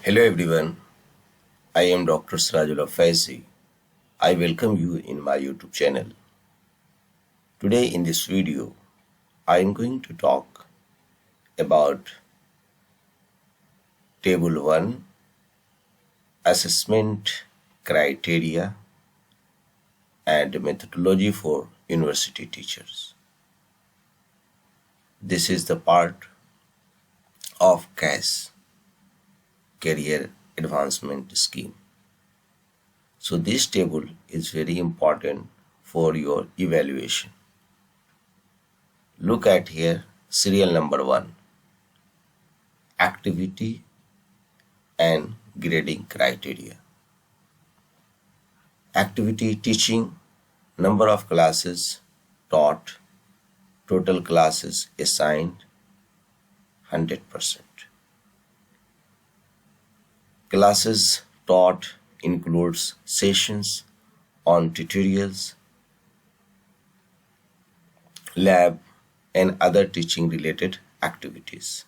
Hello everyone, I am Dr. Sirajul Faizi. I welcome you in my YouTube channel. Today in this video, I am going to talk about Table 1 Assessment Criteria and Methodology for University Teachers. This is the part of CAS, Career Advancement Scheme. So this table is very important for your evaluation. Look at here, serial number 1, activity and grading criteria. Activity teaching, number of classes taught, total classes assigned 100%. Classes taught includes sessions on tutorials, lab, and other teaching related activities.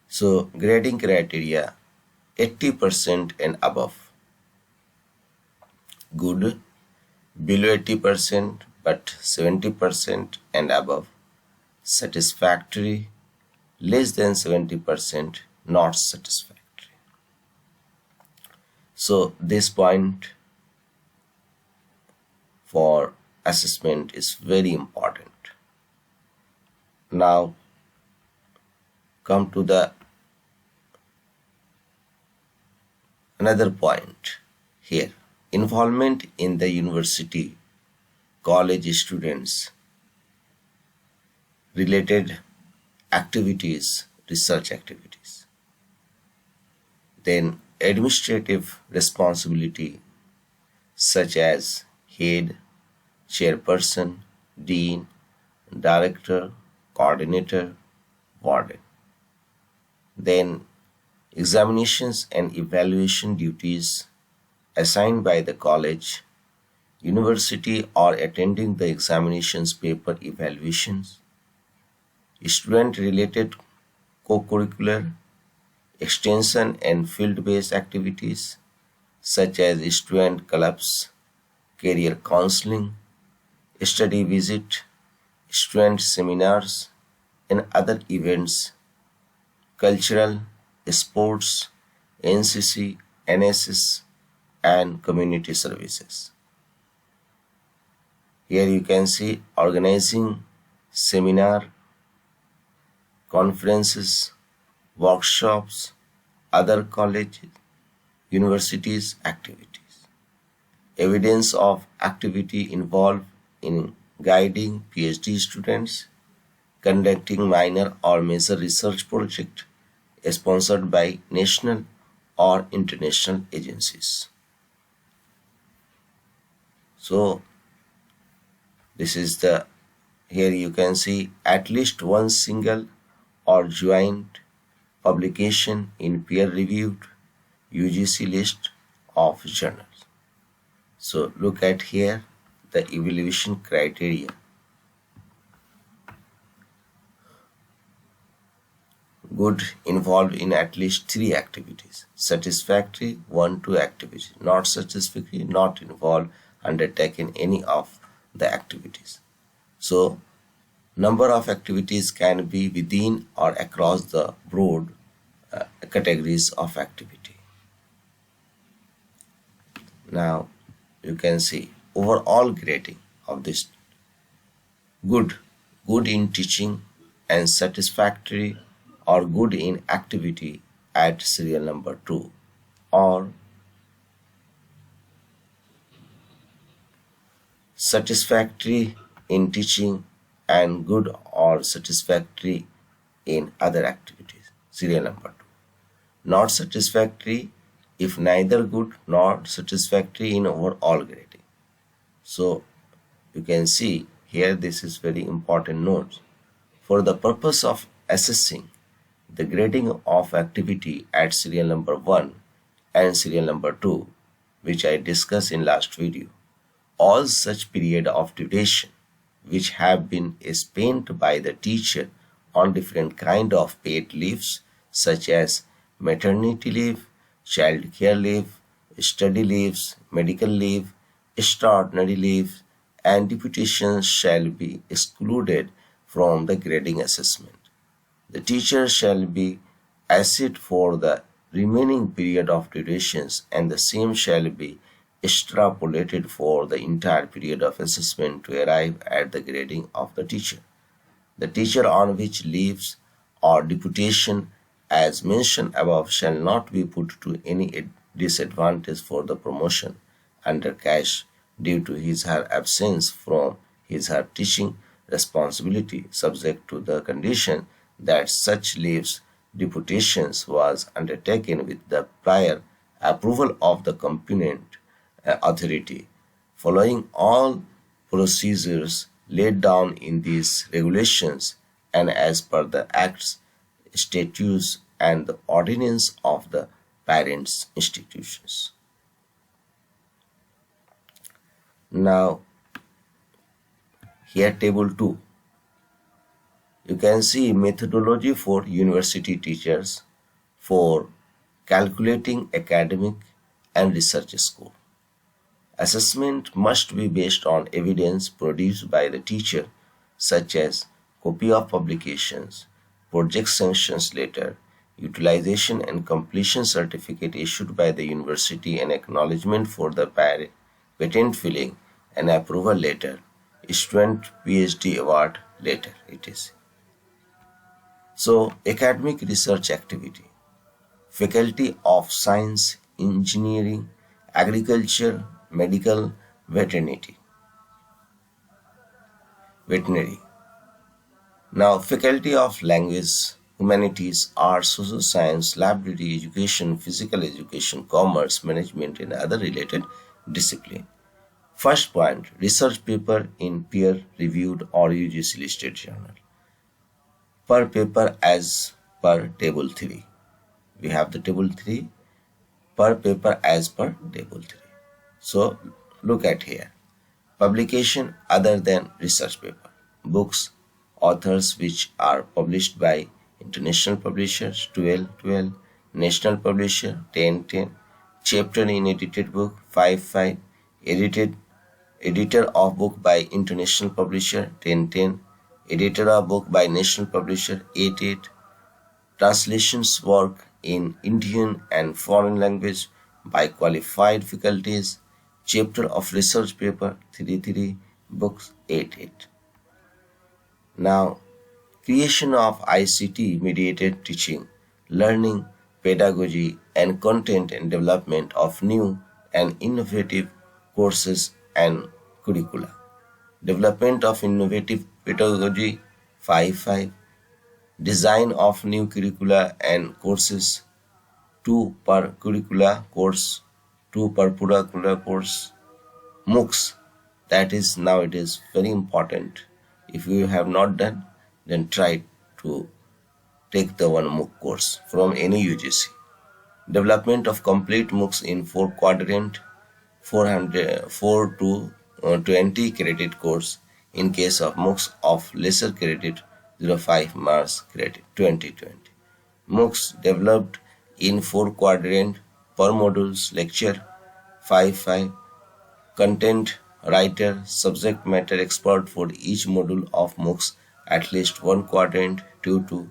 So grading criteria 80% and above. Good, below 80% but 70% and above. Satisfactory, less than 70%, not satisfactory. So this point for assessment is very important. Now come to the another point here. Involvement in the university, college students, related activities, research activities. Then administrative responsibility such as head, chairperson, dean, director, coordinator, warden. Then examinations and evaluation duties assigned by the college, university, or attending the examinations paper evaluations, student-related co-curricular, extension and field-based activities such as student clubs, career counseling, study visit, student seminars, and other events, cultural, sports, NCC, NSS, and community services. Here you can see organizing seminar, conferences, workshops, other colleges, universities activities. Evidence of activity involved in guiding PhD students, conducting minor or major research project sponsored by national or international agencies. So this is here you can see at least one single or joint publication in peer-reviewed UGC list of journals. So look at here the evaluation criteria. Good, involved in at least 3 activities. Satisfactory, 1-2 activities. Not satisfactory, not involved, undertaken any of the activities. So number of activities can be within or across the broad categories of activity. Now you can see overall grading of this: good in teaching, and satisfactory or good in activity at serial number 2, or satisfactory in teaching and good or satisfactory in other activities, serial number 2. Not satisfactory if neither good nor satisfactory in overall grading. So you can see here, this is very important note. For the purpose of assessing the grading of activity at serial number 1 and serial number 2, which I discussed in last video, all such period of duration which have been spent by the teacher on different kind of paid leaves such as maternity leave, child care leave, study leaves, medical leave, extraordinary leave, and deputations shall be excluded from the grading assessment. The teacher shall be assessed for the remaining period of durations, and the same shall be extrapolated for the entire period of assessment to arrive at the grading of the teacher. The teacher on which leaves or deputation as mentioned above shall not be put to any disadvantage for the promotion under cash due to his/her absence from his/her teaching responsibility, subject to the condition that such leaves deputations was undertaken with the prior approval of the competent authority, following all procedures laid down in these regulations and as per the Acts, statutes, and the ordinance of the parents' institutions. Now, here table 2. You can see methodology for university teachers for calculating academic and research score. Assessment must be based on evidence produced by the teacher, such as copy of publications, project sanctions letter, utilization and completion certificate issued by the university, and acknowledgement for the patent filing and approval letter, student PhD award letter, etc. So, academic research activity, faculty of science, engineering, agriculture, medical, veterinary. Now, faculty of language, humanities, arts, social science, library, education, physical education, commerce, management, and other related discipline. First point, research paper in peer-reviewed or UGC listed journal. Per paper as per table 3. We have the table 3, per paper as per table 3. So, look at here. Publication other than research paper. Books, authors which are published by international publishers, 12, national publisher, 10, chapter in edited book, 5, editor of book by international publisher, 10, editor of book by national publisher, 8, translations work in Indian and foreign language by qualified faculties, chapter of research paper, 3, books, 8. Now, creation of ICT mediated teaching, learning, pedagogy, and content and development of new and innovative courses and curricula. Development of innovative pedagogy, 5, design of new curricula and courses, 2 per curricula course, 2 per curricula course. MOOCs, that is now it is very important. If you have not done, then try to take the one MOOC course from any UGC. Development of complete MOOCs in 4 quadrant, 4 to 20 credit course. In case of MOOCs of lesser credit, 0.5 marks credit, 2020. MOOCs developed in 4 quadrant per modules lecture, 5, content writer, subject matter expert for each module of MOOCs, at least 1 quadrant, 2,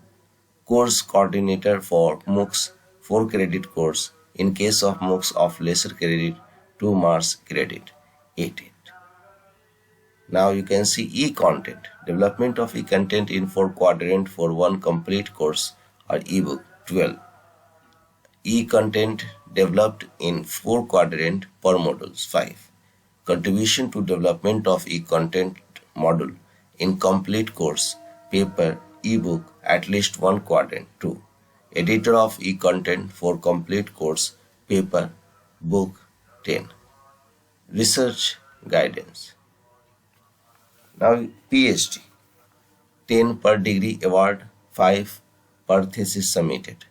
course coordinator for MOOCs, 4 credit course. In case of MOOCs of lesser credit, 2 marks credit, 8. Now you can see e-content, development of e-content in 4 quadrant for 1 complete course or ebook, 12. E-content developed in 4 quadrant per modules, 5. Contribution to development of e-content module in complete course, paper, ebook, at least 1 quadrant, 2. Editor of e-content for complete course, paper, book, 10. Research guidance. Now PhD, 10 per degree award, 5 per thesis submitted.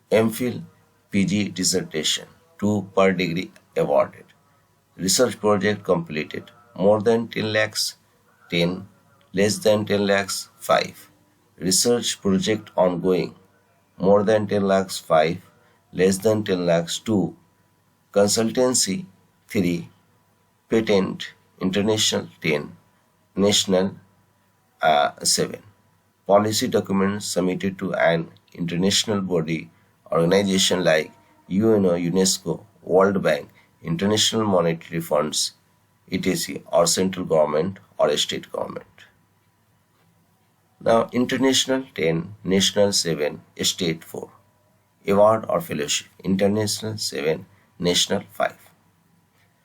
MPhil, PG dissertation, 2 per degree awarded. Research project completed, more than 10 lakhs, 10, less than 10 lakhs, 5. Research project ongoing, more than 10 lakhs, 5, less than 10 lakhs 2, consultancy 3, patent international 10, national 7. Policy documents submitted to an international body, organization like UNO, UNESCO, World Bank, International Monetary Funds, etc., or central government or state government. Now, international 10, national 7, state 4. Award or fellowship, international 7, national 5.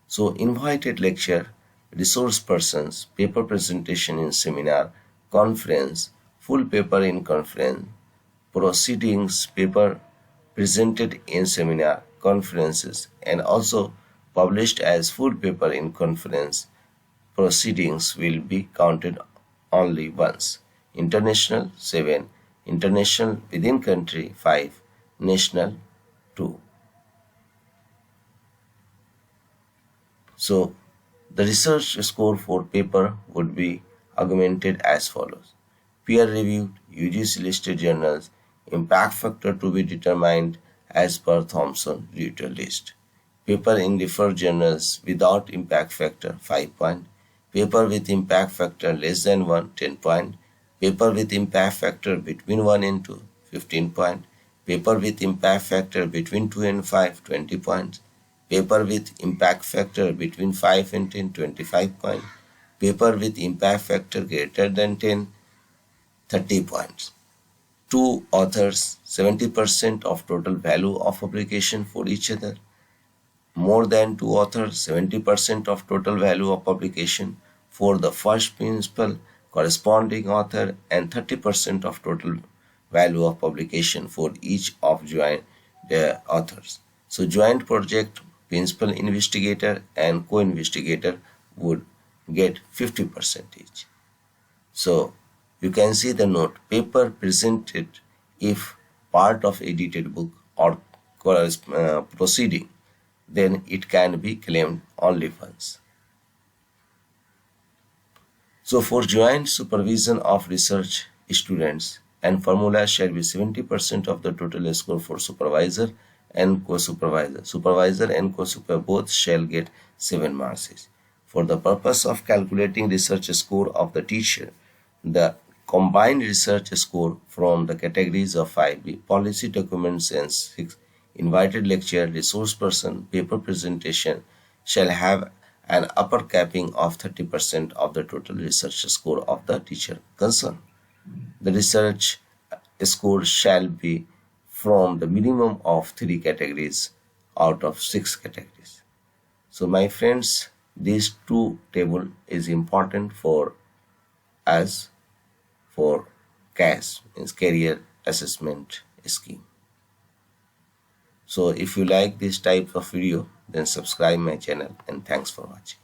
So, invited lecture, resource persons, paper presentation in seminar, conference, full paper in conference, proceedings, paper presented in seminar, conferences, and also published as full paper in conference, proceedings will be counted only once. International 7, international within country 5, national 2. So, the research score for paper would be augmented as follows. Peer-reviewed UGC listed journals, impact factor to be determined as per Thomson-Reuters list. Paper in referred journals without impact factor 5 point. Paper with impact factor less than 1, 10 point. Paper with impact factor between 1 and 2, 15 point. Paper with impact factor between 2 and 5, 20 points. Paper with impact factor between 5 and 10, 25 points. Paper with impact factor greater than 10, 30 points. 2 authors, 70% of total value of publication for each other. More than 2 authors, 70% of total value of publication for the first principal, corresponding author, and 30% of total value of publication for each of joint authors. So joint project, principal investigator and co-investigator would get 50% each. So you can see the note, paper presented if part of edited book or proceeding, then it can be claimed only once. So for joint supervision of research students, and formula shall be 70% of the total score for supervisor and co-supervisor. Supervisor and co-supervisor both shall get 7 marks. For the purpose of calculating research score of the teacher, the combined research score from the categories of 5B, policy documents, and 6, invited lecture, resource person, paper presentation, shall have an upper capping of 30% of the total research score of the teacher concerned. The research score shall be from the minimum of 3 categories out of 6 categories. So my friends, these 2 table is important for us for CAS, means career assessment scheme. So if you like this type of video, then subscribe my channel, and thanks for watching.